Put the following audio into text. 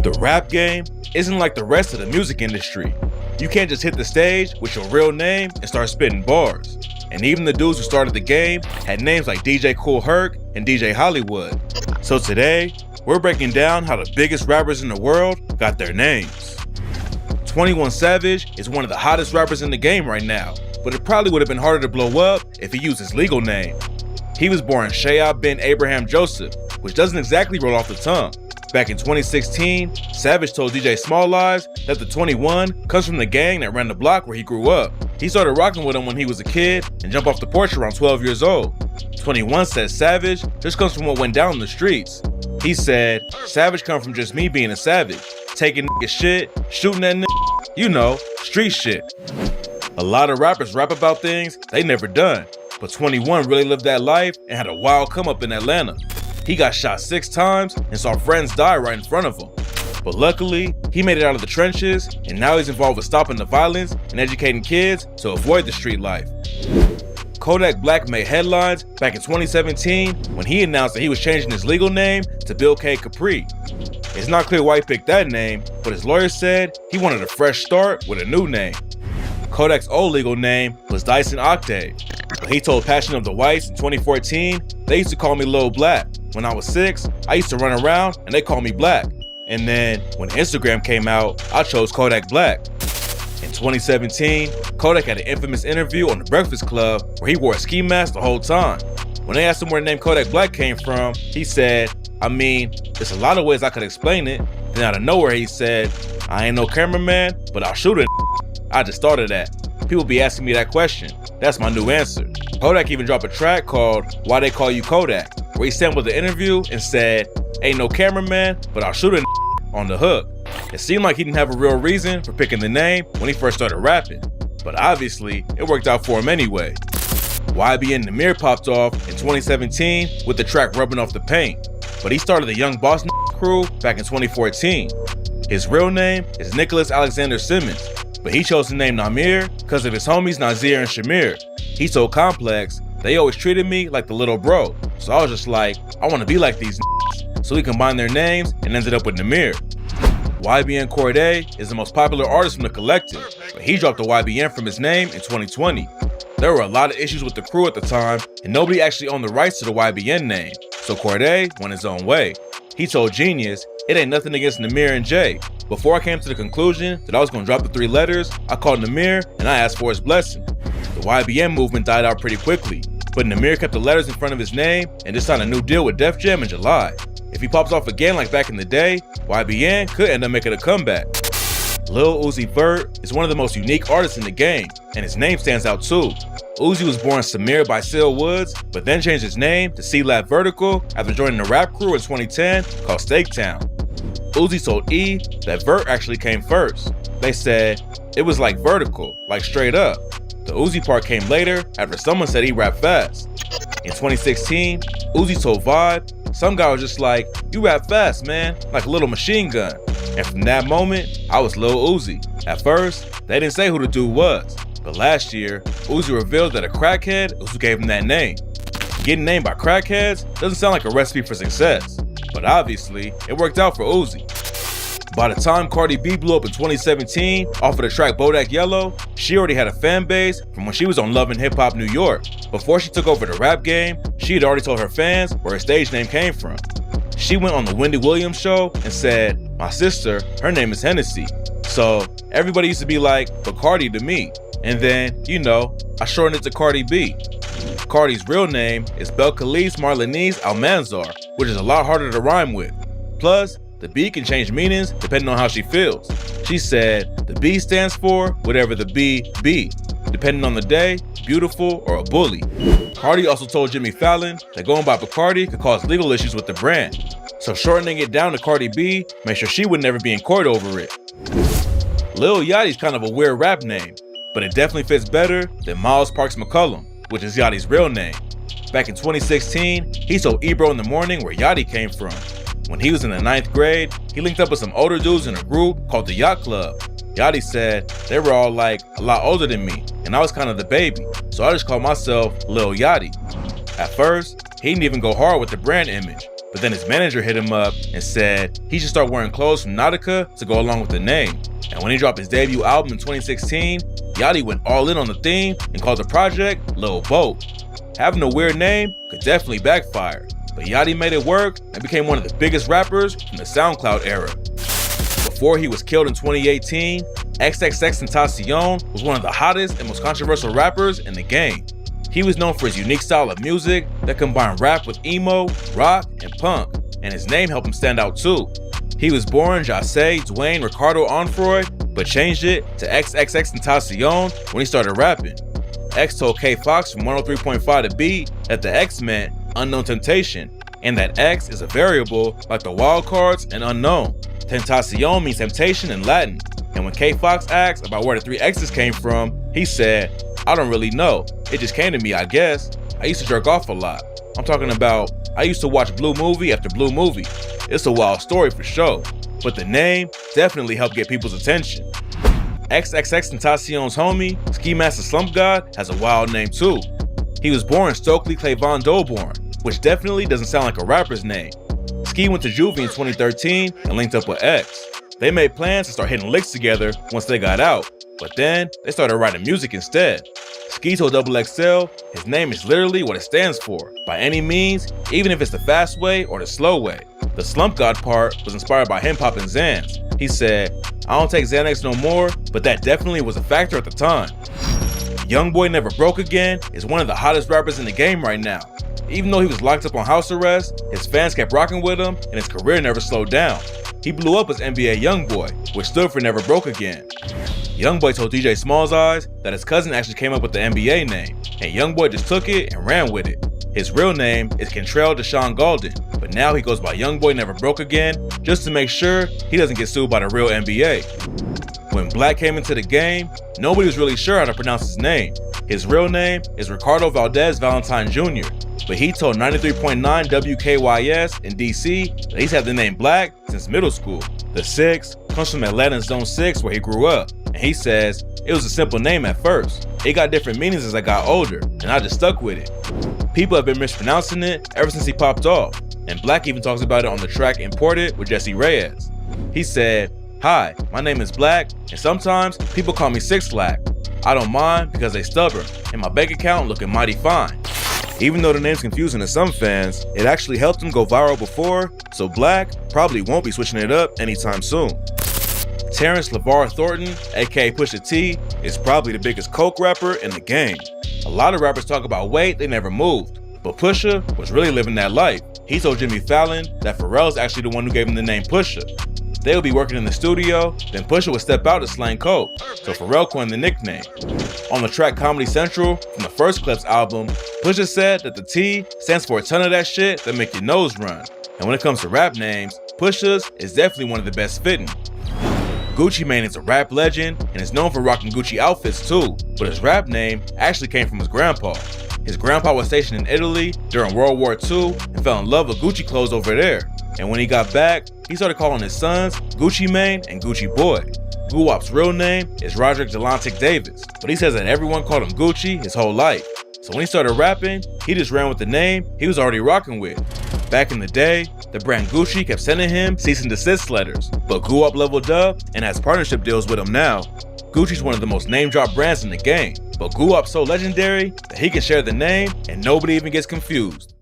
The rap game isn't like the rest of the music industry. You can't just hit the stage with your real name and start spitting bars. And even the dudes who started the game had names like DJ Kool Herc and DJ Hollywood. So today, we're breaking down how the biggest rappers in the world got their names. 21 Savage is one of the hottest rappers in the game right now, but it probably would have been harder to blow up if he used his legal name. He was born Shayab bin Abraham Joseph, which doesn't exactly roll off the tongue. Back in 2016, Savage told DJ Small Lives that the 21 comes from the gang that ran the block where he grew up. He started rocking with him when he was a kid and jumped off the porch around 12 years old. 21 says Savage just comes from what went down in the streets. He said, Savage come from just me being a savage, taking nigga shit, shooting that nigga, you know, street shit. A lot of rappers rap about things they never done, but 21 really lived that life and had a wild come up in Atlanta. He got shot 6 times and saw friends die right in front of him. But luckily, he made it out of the trenches, and now he's involved with stopping the violence and educating kids to avoid the street life. Kodak Black made headlines back in 2017 when he announced that he was changing his legal name to Bill K. Capri. It's not clear why he picked that name, but his lawyer said he wanted a fresh start with a new name. Kodak's old legal name was Dyson Octave, but he told Passion of the Whites in 2014, they used to call me Lil Black. When I was 6, I used to run around and they called me Black. And then when Instagram came out, I chose Kodak Black. In 2017, Kodak had an infamous interview on The Breakfast Club where he wore a ski mask the whole time. When they asked him where the name Kodak Black came from, he said, there's a lot of ways I could explain it. Then out of nowhere he said, I ain't no cameraman, but I'll shoot it. I just thought of that. People be asking me that question. That's my new answer. Kodak even dropped a track called Why They Call You Kodak, where he sampled the interview and said, ain't no cameraman, but I'll shoot it on the hook. It seemed like he didn't have a real reason for picking the name when he first started rapping, but obviously it worked out for him anyway. YBN Namir popped off in 2017 with the track Rubbing Off the Paint, but he started the Young Boss crew back in 2014. His real name is Nicholas Alexander Simmons, but he chose the name Namir because of his homies Nazir and Shamir. He told Complex, they always treated me like the little bro, so I was just like, I want to be like these niggas. So he combined their names and ended up with Namir. YBN Corday is the most popular artist from the collective, but he dropped the YBN from his name in 2020. There were a lot of issues with the crew at the time, and nobody actually owned the rights to the YBN name, so Corday went his own way. He told Genius, it ain't nothing against Namir and Jay. Before I came to the conclusion that I was going to drop the 3 letters, I called Namir and I asked for his blessing. The YBN movement died out pretty quickly, but Namir kept the letters in front of his name and just signed a new deal with Def Jam in July. If he pops off again like back in the day, YBN could end up making a comeback. Lil Uzi Vert is one of the most unique artists in the game, and his name stands out too. Uzi was born Samir by Seal Woods, but then changed his name to C-Lab Vertical after joining a rap crew in 2010 called Steaktown. Uzi told E that Vert actually came first. They said, it was like vertical, like straight up. The Uzi part came later after someone said he rapped fast. In 2016, Uzi told Vibe, some guy was just like, you rap fast, man, like a little machine gun. And from that moment, I was Lil Uzi. At first, they didn't say who the dude was. But last year, Uzi revealed that a crackhead was who gave him that name. Getting named by crackheads doesn't sound like a recipe for success, but obviously, it worked out for Uzi. By the time Cardi B blew up in 2017 off of the track Bodak Yellow, she already had a fan base from when she was on Love and Hip Hop New York. Before she took over the rap game, she had already told her fans where her stage name came from. She went on the Wendy Williams show and said, my sister, her name is Hennessy. So everybody used to be like, Bacardi to me. And then, I shortened it to Cardi B. Cardi's real name is Belcalis Marlenise Almanzar, which is a lot harder to rhyme with. Plus, the B can change meanings depending on how she feels. She said, the B stands for whatever the B be, depending on the day, beautiful or a bully. Cardi also told Jimmy Fallon that going by Bacardi could cause legal issues with the brand. So shortening it down to Cardi B made sure she would never be in court over it. Lil Yachty's kind of a weird rap name, but it definitely fits better than Miles Parks McCullum, which is Yachty's real name. Back in 2016, he told Ebro in the Morning where Yachty came from. When he was in the 9th grade, he linked up with some older dudes in a group called the Yacht Club. Yachty said they were all like a lot older than me, and I was kind of the baby, so I just called myself Lil Yachty. At first, he didn't even go hard with the brand image, but then his manager hit him up and said he should start wearing clothes from Nautica to go along with the name. And when he dropped his debut album in 2016, Yachty went all in on the theme and called the project Lil Boat. Having a weird name could definitely backfire, but Yachty made it work and became one of the biggest rappers from the SoundCloud era. Before he was killed in 2018, XXXTentacion was one of the hottest and most controversial rappers in the game. He was known for his unique style of music that combined rap with emo, rock, and punk, and his name helped him stand out too. He was born Jose Dwayne Ricardo Onfroy, but changed it to XXXTentacion when he started rapping. X told K Fox from 103.5 The Beat that the X meant unknown temptation, and that X is a variable like the wild cards and unknown. Tentacion means temptation in Latin, and when K Fox asked about where the 3 X's came from, he said, "I don't really know. It just came to me, I guess. I used to jerk off a lot. I'm talking about, I used to watch blue movie after blue movie. It's a wild story for sure, but the name definitely helped get people's attention." XXXTentacion's homie, Ski Master Slump God, has a wild name too. He was born Stokely Clavon Dolborn, which definitely doesn't sound like a rapper's name. Ski went to juvie in 2013 and linked up with X. They made plans to start hitting licks together once they got out, but then they started writing music instead. Ski told XXL his name is literally what it stands for, by any means, even if it's the fast way or the slow way. The Slump God part was inspired by him popping Xans. He said, "I don't take Xanax no more, but that definitely was a factor at the time." Youngboy Never Broke Again is one of the hottest rappers in the game right now. Even though he was locked up on house arrest, his fans kept rocking with him and his career never slowed down. He blew up as NBA Youngboy, which stood for Never Broke Again. Youngboy told DJ Small's Eyes that his cousin actually came up with the NBA name, and Youngboy just took it and ran with it. His real name is Kentrell Deshaun Galden, but now he goes by Youngboy Never Broke Again just to make sure he doesn't get sued by the real NBA. When Black came into the game, nobody was really sure how to pronounce his name. His real name is Ricardo Valdez Valentine Jr., but he told 93.9 WKYS in DC that he's had the name Black since middle school. The 6 comes from Atlanta's Zone 6 where he grew up, and he says, "It was a simple name at first. It got different meanings as I got older, and I just stuck with it." People have been mispronouncing it ever since he popped off, and Black even talks about it on the track Imported with Jesse Reyes. He said, "Hi, my name is Black, and sometimes people call me Six Lack. I don't mind because they stubborn, and my bank account looking mighty fine." Even though the name's confusing to some fans, it actually helped him go viral before, so Black probably won't be switching it up anytime soon. Terrence LeVar Thornton, aka Pusha T, is probably the biggest coke rapper in the game. A lot of rappers talk about weight they never moved, but Pusha was really living that life. He told Jimmy Fallon that Pharrell's actually the one who gave him the name Pusha. They would be working in the studio, then Pusha would step out to slang coke, so Pharrell coined the nickname. On the track Comedy Central from the first Clips album, Pusha said that the T stands for a ton of that shit that make your nose run. And when it comes to rap names, Pusha's is definitely one of the best fitting. Gucci Mane is a rap legend and is known for rocking Gucci outfits too, but his rap name actually came from his grandpa. His grandpa was stationed in Italy during World War II and fell in love with Gucci clothes over there. And when he got back, he started calling his sons Gucci Mane and Gucci Boy. Guwap's real name is Roderick Delantic Davis, but he says that everyone called him Gucci his whole life. So when he started rapping, he just ran with the name he was already rocking with. Back in the day, the brand Gucci kept sending him cease and desist letters, but Guwap leveled up and has partnership deals with him now. Gucci's one of the most name-dropped brands in the game, but Guwap's so legendary that he can share the name and nobody even gets confused.